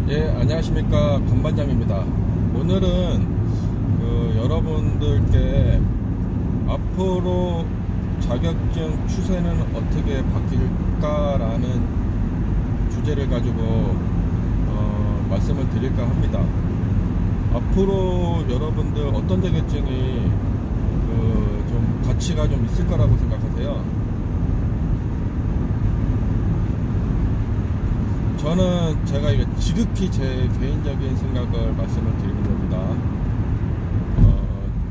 예, 안녕하십니까. 감반장입니다. 오늘은 여러분들께 앞으로 자격증 추세는 어떻게 바뀔까라는 주제를 가지고 말씀을 드릴까 합니다. 앞으로 여러분들 어떤 자격증이 좀 가치가 좀 있을 거라고 생각하세요? 저는 제가 이게 지극히 제 개인적인 생각을 말씀을 드리는 겁니다.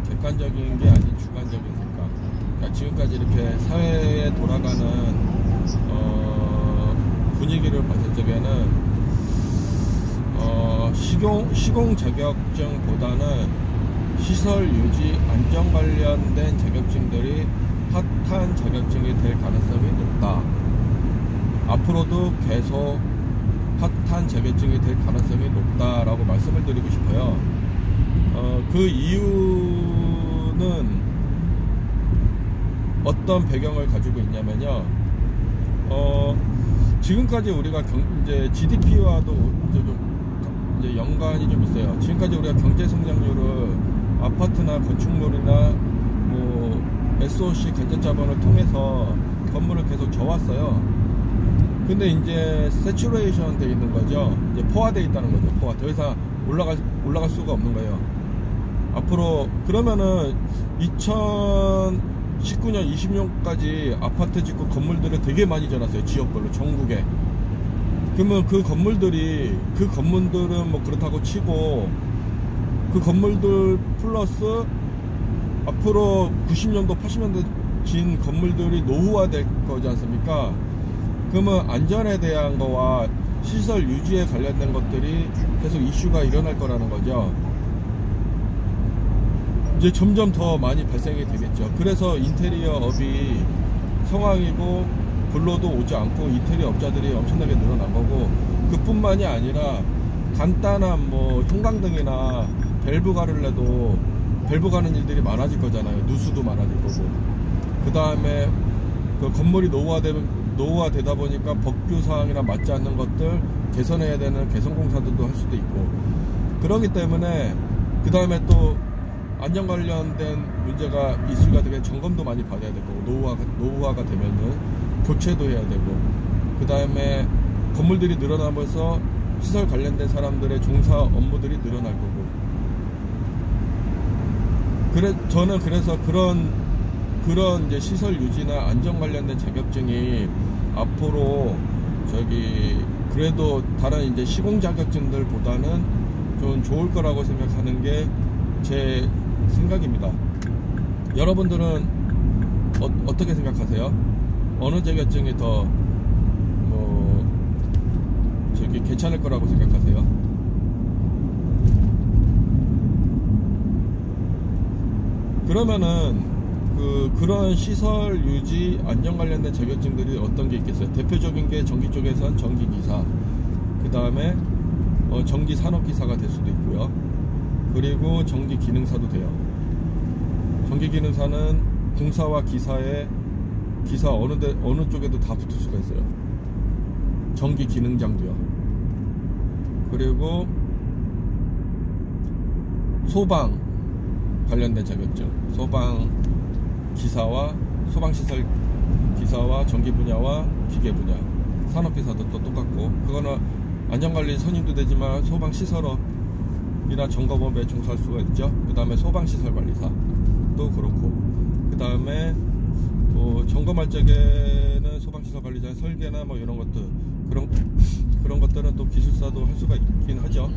객관적인 게 아닌 주관적인 생각. 그러니까 지금까지 이렇게 사회에 돌아가는 분위기를 봤을 적에는 시공 자격증보다는 시설 유지 안전 관련된 자격증들이 핫한 자격증이 될 가능성이 높다. 앞으로도 계속 핫한 자격증이 될 가능성이 높다라고 말씀을 드리고 싶어요. 그 이유는 어떤 배경을 가지고 있냐면요. 지금까지 우리가 이제 GDP와도 이제 연관이 좀 있어요. 지금까지 우리가 경제 성장률을 아파트나 건축물이나 뭐 SOC 간접자본을 통해서 건물을 계속 져왔어요. 근데 이제 세츄레이션 돼 있는 거죠. 이제 포화돼 있다는 거죠. 포화. 더 이상 올라갈 수가 없는 거예요. 앞으로 그러면은 2019년 20년까지 아파트 짓고 건물들을 되게 많이 지어놨어요. 지역별로 전국에. 그러면 그 건물들은 뭐 그렇다고 치고 그 건물들 플러스 앞으로 90년도 80년대 지은 건물들이 노후화될 거지 않습니까? 그러면 안전에 대한 거와 시설 유지에 관련된 것들이 계속 이슈가 일어날 거라는 거죠. 이제 점점 더 많이 발생이 되겠죠. 그래서 인테리어 업이 성황이고 불러도 오지 않고 인테리어 업자들이 엄청나게 늘어난 거고, 그뿐만이 아니라 간단한 뭐 형광등이나 밸브 가를래도 밸브 가는 일들이 많아질 거잖아요. 누수도 많아질 거고. 그 다음에 그 건물이 노후화되다 보니까 법규사항이나 맞지 않는 것들 개선해야 되는 개선공사들도 할 수도 있고, 그러기 때문에 그 다음에 또 안전 관련된 문제가 이슈가 되게 점검도 많이 받아야 되고, 노후화가 되면은 교체도 해야 되고, 그 다음에 건물들이 늘어나면서 시설 관련된 사람들의 종사 업무들이 늘어날 거고. 저는 그래서 그런 이제 시설 유지나 안전 관련된 자격증이 앞으로 그래도 다른 이제 시공 자격증들보다는 좀 좋을 거라고 생각하는 게 제 생각입니다. 여러분들은 어떻게 생각하세요? 어느 자격증이 더 괜찮을 거라고 생각하세요? 그러면은 그런 시설 유지 안전 관련된 자격증들이 어떤 게 있겠어요? 대표적인 게 전기 쪽에선 전기기사, 그 다음에 전기 산업기사가 될 수도 있고요. 그리고 전기 기능사도 돼요. 전기 기능사는 공사와 기사 어느 쪽에도 다 붙을 수가 있어요. 전기 기능장도요. 그리고 소방 관련된 자격증, 소방 기사와 소방시설 기사와 전기 분야와 기계 분야, 산업기사도 또 똑같고, 그거는 안전관리 선임도 되지만 소방시설업이나 점검업에 종사할 수가 있죠. 그 다음에 소방시설관리사도 그렇고, 그 다음에 또 점검할 적에는 소방시설관리사의 설계나 뭐 이런 것들, 그런 것들은 또 기술사도 할 수가 있긴 하죠.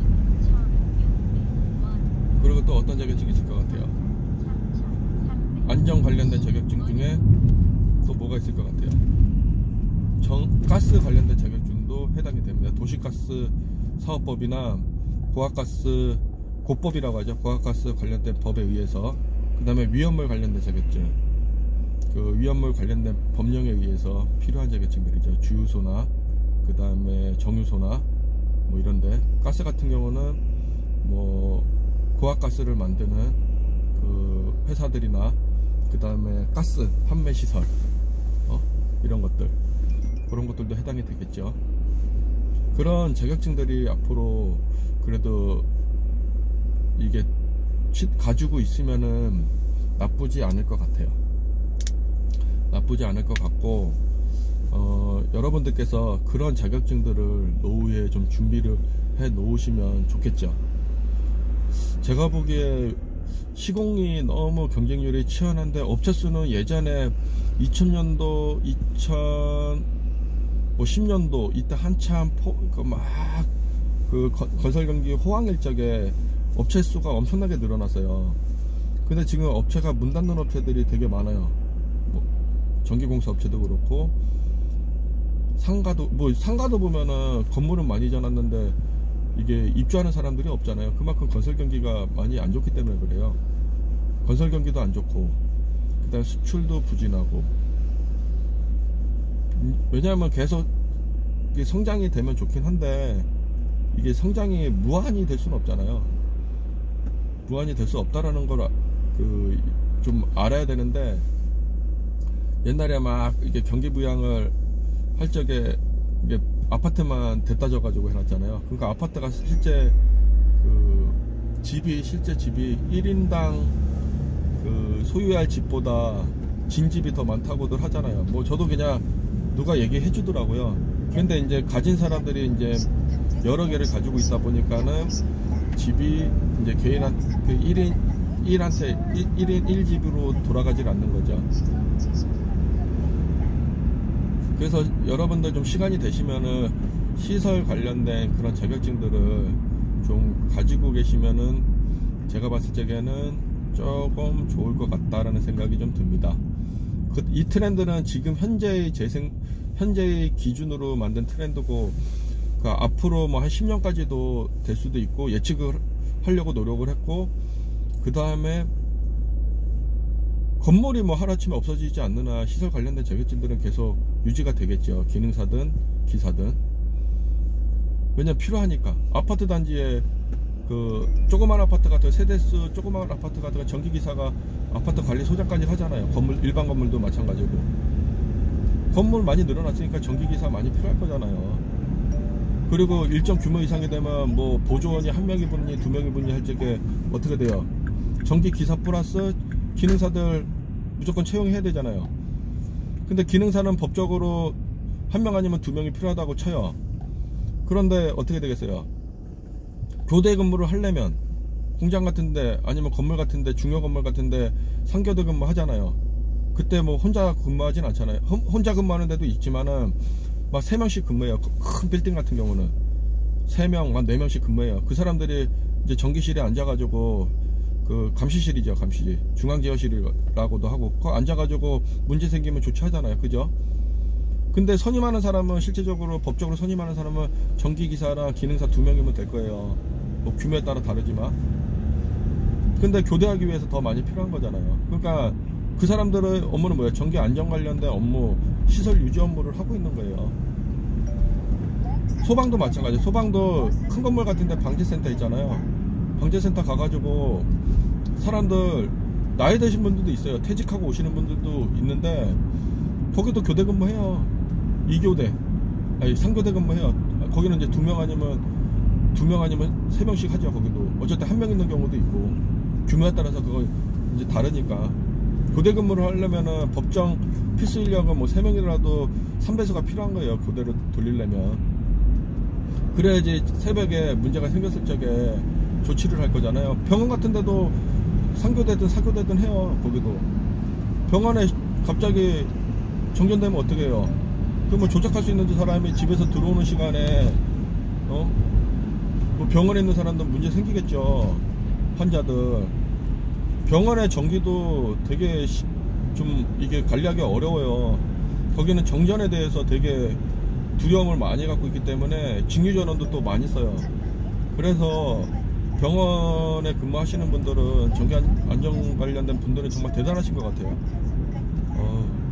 그리고 또 어떤 자격증이 있을 것 같아요? 안전 관련된 자격증 중에 또 뭐가 있을 것 같아요? 가스 관련된 자격증도 해당이 됩니다. 도시가스 사업법이나 고법이라고 하죠. 고압가스 관련된 법에 의해서. 그 다음에 위험물 관련된 자격증, 그 위험물 관련된 법령에 의해서 필요한 자격증들이죠. 주유소나 그 다음에 정유소나 뭐 이런데, 가스 같은 경우는 뭐 고압가스를 만드는 그 회사들이나 그 다음에 가스 판매 시설 이런 것들, 그런 것들도 해당이 되겠죠. 그런 자격증들이 앞으로 그래도 이게 가지고 있으면은 나쁘지 않을 것 같아요. 나쁘지 않을 것 같고, 여러분들께서 그런 자격증들을 노후에 좀 준비를 해 놓으시면 좋겠죠. 제가 보기에 시공이 너무 경쟁률이 치열한데, 업체 수는 예전에 2000년도 2010년도 이때 한참 건설 경기 호황일적에 업체 수가 엄청나게 늘어났어요. 근데 지금 업체가 문 닫는 업체들이 되게 많아요. 뭐 전기공사 업체도 그렇고, 상가도 보면은 건물은 많이 지어놨는데 이게 입주하는 사람들이 없잖아요. 그만큼 건설 경기가 많이 안 좋기 때문에 그래요. 건설 경기도 안 좋고, 그 다음에 수출도 부진하고. 왜냐하면 계속 성장이 되면 좋긴 한데, 이게 성장이 무한히 될 수는 없잖아요. 무한히 될 수 없다라는 걸 좀 알아야 되는데, 옛날에 막 이게 경기 부양을 할 적에 이게 아파트만 대따져 가지고 해놨잖아요. 그러니까 아파트가 실제 집이 1인당 소유할 집보다 진집이 더 많다고들 하잖아요. 뭐 저도 그냥 누가 얘기해 주더라고요. 근데 이제 가진 사람들이 이제 여러 개를 가지고 있다 보니까는 집이 이제 개인한 1인 1집으로 돌아가질 않는 거죠. 그래서 여러분들 좀 시간이 되시면은 시설 관련된 그런 자격증들을 좀 가지고 계시면은 제가 봤을 적에는 조금 좋을 것 같다라는 생각이 좀 듭니다. 이 트렌드는 지금 현재의 기준으로 만든 트렌드고, 앞으로 뭐 한 10년까지도 될 수도 있고, 예측을 하려고 노력을 했고, 그 다음에 건물이 뭐 하루아침에 없어지지 않는 한 시설 관련된 자격증들은 계속 유지가 되겠죠. 기능사든 기사든. 왜냐면 필요하니까. 아파트 단지에 조그만 아파트 같은 세대수 조그만 아파트 같은 전기기사가 아파트 관리 소장까지 하잖아요. 일반 건물도 마찬가지고. 건물 많이 늘어났으니까 전기기사 많이 필요할 거잖아요. 그리고 일정 규모 이상이 되면 뭐 보조원이 1명이 붙니 2명이 붙니 할 적에 어떻게 돼요? 전기기사 플러스 기능사들 무조건 채용해야 되잖아요. 근데 기능사는 법적으로 1명 아니면 2명이 필요하다고 쳐요. 그런데 어떻게 되겠어요? 교대 근무를 하려면 공장 같은데 아니면 건물 같은데 중요 건물 같은데 상교대 근무 하잖아요. 그때 뭐 혼자 근무하진 않잖아요. 혼자 근무하는 데도 있지만은 막 3명씩 근무해요. 큰 빌딩 같은 경우는 3명, 한 4명씩 근무해요. 그 사람들이 이제 전기실에 앉아가지고 감시실이죠. 감시실. 중앙제어실이라고도 하고, 거 앉아가지고 문제 생기면 조치하잖아요. 그죠? 근데 선임하는 사람은 실제적으로 법적으로 선임하는 사람은 전기기사랑 기능사 2명이면 될 거예요. 뭐 규모에 따라 다르지만. 근데 교대하기 위해서 더 많이 필요한 거잖아요. 그러니까 그 사람들의 업무는 뭐예요? 전기 안전 관련된 업무, 시설 유지 업무를 하고 있는 거예요. 소방도 마찬가지예요. 소방도 큰 건물 같은데 방재센터 있잖아요. 방재센터 가가지고 사람들 나이 드신 분들도 있어요. 퇴직하고 오시는 분들도 있는데 거기도 교대 근무해요. 2교대 아니 3교대 근무해요. 거기는 이제 2명 아니면 3명씩 하죠. 거기도 어쨌든 1명 있는 경우도 있고, 규모에 따라서 그거 이제 다르니까. 교대 근무를 하려면은 법정 필수 인력은 뭐 3명이라도 3배수가 필요한 거예요. 교대로 돌리려면. 그래야지 새벽에 문제가 생겼을 적에 조치를 할 거잖아요. 병원 같은 데도 3교대든 4교대든 해요. 거기도 병원에 갑자기 정전되면 어떻게 해요? 그러면 조작할 수 있는 사람이 집에서 들어오는 시간에 뭐 병원에 있는 사람들 문제 생기겠죠. 환자들. 병원의 전기도 되게 좀 이게 관리하기 어려워요. 거기는 정전에 대해서 되게 두려움을 많이 갖고 있기 때문에 직류전원도 또 많이 써요. 그래서 병원에 근무하시는 분들은 전기 안전 관련된 분들은 정말 대단하신 것 같아요.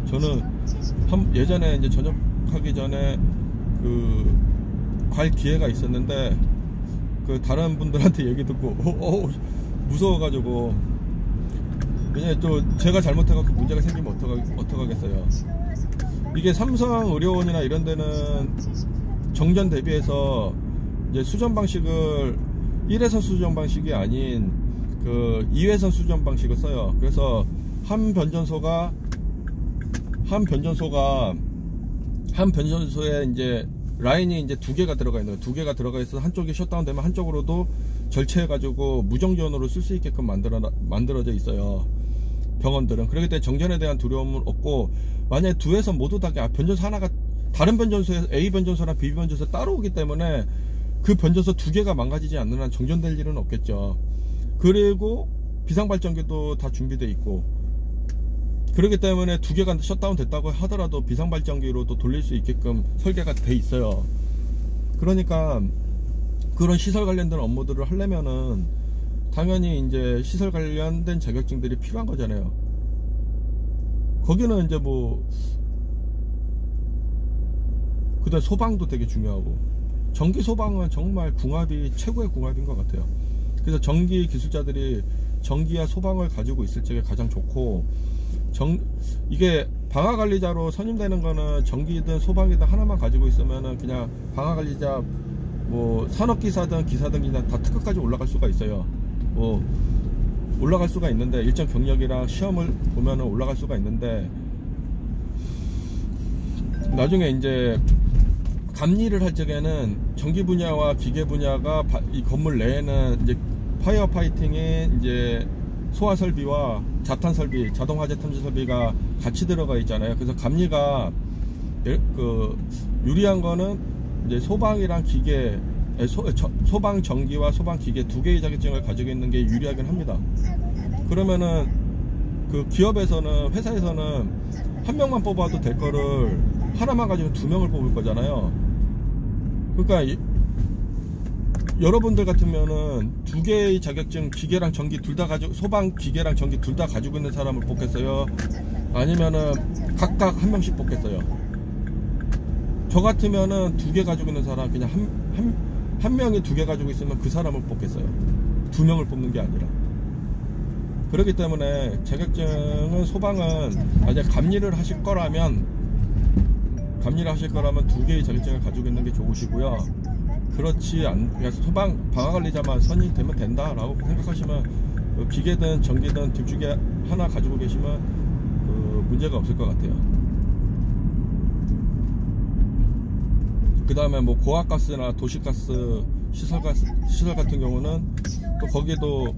저는 예전에 이제 전역하기 전에 갈 기회가 있었는데 다른 분들한테 얘기 듣고 무서워가지고. 왜냐면 또 제가 잘못해갖고 문제가 생기면 어떡하겠어요. 이게 삼성의료원이나 이런 데는 정전 대비해서 이제 수전 방식을 1회선 수전 방식이 아닌 그 2회선 수전 방식을 써요. 그래서 한 변전소에 이제 라인이 이제 2개가 들어가 있는 거예요. 2개가 들어가 있어서 한쪽이 셧다운 되면 한쪽으로도 절체해 가지고 무정전으로 쓸 수 있게끔 만들어져 있어요. 병원들은. 그렇기 때문에 정전에 대한 두려움은 없고, 만약에 2회선 모두 다 변전소 하나가 다른 변전소에서 A 변전소나 B 변전소 따로 오기 때문에 그 변전소 2개가 망가지지 않는 한 정전될 일은 없겠죠. 그리고 비상발전기도 다 준비되어 있고, 그렇기 때문에 2개가 셧다운 됐다고 하더라도 비상발전기로도 돌릴 수 있게끔 설계가 돼 있어요. 그러니까 그런 시설 관련된 업무들을 하려면은 당연히 이제 시설 관련된 자격증들이 필요한 거잖아요. 거기는 이제 뭐 그다음 소방도 되게 중요하고, 전기 소방은 정말 궁합이 최고의 궁합인 것 같아요. 그래서 전기 기술자들이 전기와 소방을 가지고 있을 적에 가장 좋고, 이게 방화관리자로 선임되는 거는 전기든 소방이든 하나만 가지고 있으면은 그냥 방화관리자 뭐 산업기사든 기사든 그냥 다 특급까지 올라갈 수가 있어요. 뭐 올라갈 수가 있는데, 일정 경력이랑 시험을 보면은 올라갈 수가 있는데, 나중에 이제 감리를 할 적에는 전기 분야와 기계 분야가 이 건물 내에는 이제 파이어 파이팅의 이제 소화 설비와 자탄 설비, 자동 화재 탐지 설비가 같이 들어가 있잖아요. 그래서 감리가 유리한 거는 이제 소방이랑 기계, 소방 전기와 소방 기계 2개의 자격증을 가지고 있는 게 유리하긴 합니다. 그러면은 그 기업에서는, 회사에서는 한 명만 뽑아도 될 거를 하나만 가지고 2명을 뽑을 거잖아요. 그러니까 여러분들 같으면은 2개의 자격증, 기계랑 전기 둘 다 가지고, 소방 기계랑 전기 둘 다 가지고 있는 사람을 뽑겠어요? 아니면은 각각 한 명씩 뽑겠어요? 저 같으면은 2개 가지고 있는 사람, 그냥 한 명이 2개 가지고 있으면 그 사람을 뽑겠어요. 2명을 뽑는 게 아니라. 그렇기 때문에 자격증은, 소방은 만약 감리를 하실 거라면 2개의 자격증을 가지고 있는 게 좋으시고요. 그렇지 그냥 소방 방화관리자만 선임되면 된다라고 생각하시면, 기계든 전기든 둘 중에 하나 가지고 계시면 문제가 없을 것 같아요. 그 다음에 뭐 고압가스나 도시가스 시설 같은 경우는 또 거기도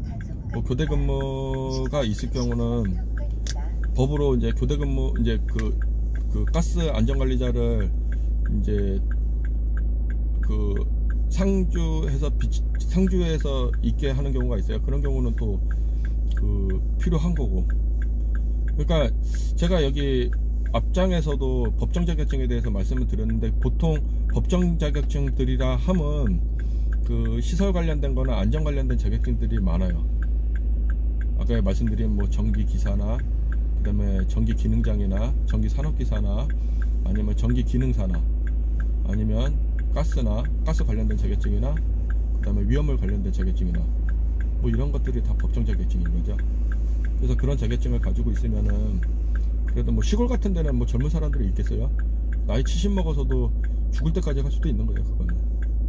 뭐 교대 근무가 있을 경우는 법으로 이제 교대 근무, 이제 그 가스 안전관리자를 이제 상주에서 있게 하는 경우가 있어요. 그런 경우는 또 필요한 거고. 그러니까 제가 여기 앞장에서도 법정 자격증에 대해서 말씀을 드렸는데, 보통 법정 자격증들이라 함은 그 시설 관련된 거나 안전 관련된 자격증들이 많아요. 아까 말씀드린 뭐 전기 기사나, 그 다음에 전기 기능장이나 전기 산업기사나, 아니면 전기 기능사나, 아니면 가스 관련된 자격증이나, 그 다음에 위험물 관련된 자격증이나, 뭐 이런 것들이 다 법정 자격증인 거죠. 그래서 그런 자격증을 가지고 있으면은, 그래도 뭐 시골 같은 데는 뭐 젊은 사람들이 있겠어요? 나이 70 먹어서도 죽을 때까지 할 수도 있는 거예요. 그거는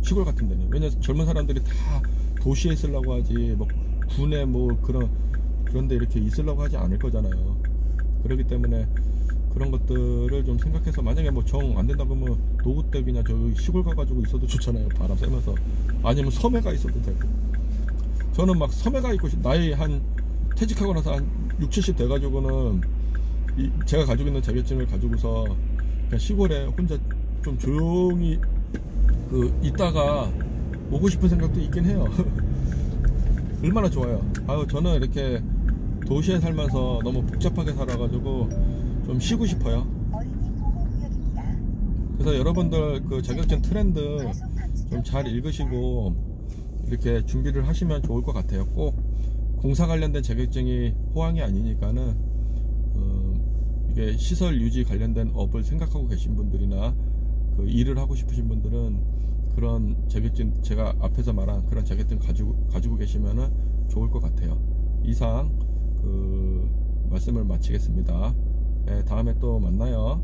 시골 같은 데는. 왜냐면 젊은 사람들이 다 도시에 있으려고 하지, 뭐 군에 뭐 그런데 이렇게 있으려고 하지 않을 거잖아요. 그렇기 때문에 그런 것들을 좀 생각해서, 만약에 뭐 정 안 된다 그러면 노후 때 그냥 저기 시골 가가지고 있어도 좋잖아요. 바람 쐬면서. 아니면 섬에 가 있어도 되고. 저는 막 섬에 가 있고, 나이 한 퇴직하고 나서 한 60, 70 돼가지고는 제가 가지고 있는 자격증을 가지고서 그냥 시골에 혼자 좀 조용히 있다가 오고 싶은 생각도 있긴 해요. 얼마나 좋아요. 저는 이렇게 도시에 살면서 너무 복잡하게 살아가지고 좀 쉬고 싶어요. 그래서 여러분들 그 자격증 트렌드 좀 잘 읽으시고 이렇게 준비를 하시면 좋을 것 같아요. 꼭 공사 관련된 자격증이 호황이 아니니까는 이게 시설 유지 관련된 업을 생각하고 계신 분들이나 그 일을 하고 싶으신 분들은 그런 자격증, 제가 앞에서 말한 그런 자격증 가지고 계시면은 좋을 것 같아요. 이상 말씀을 마치겠습니다. 네, 다음에 또 만나요.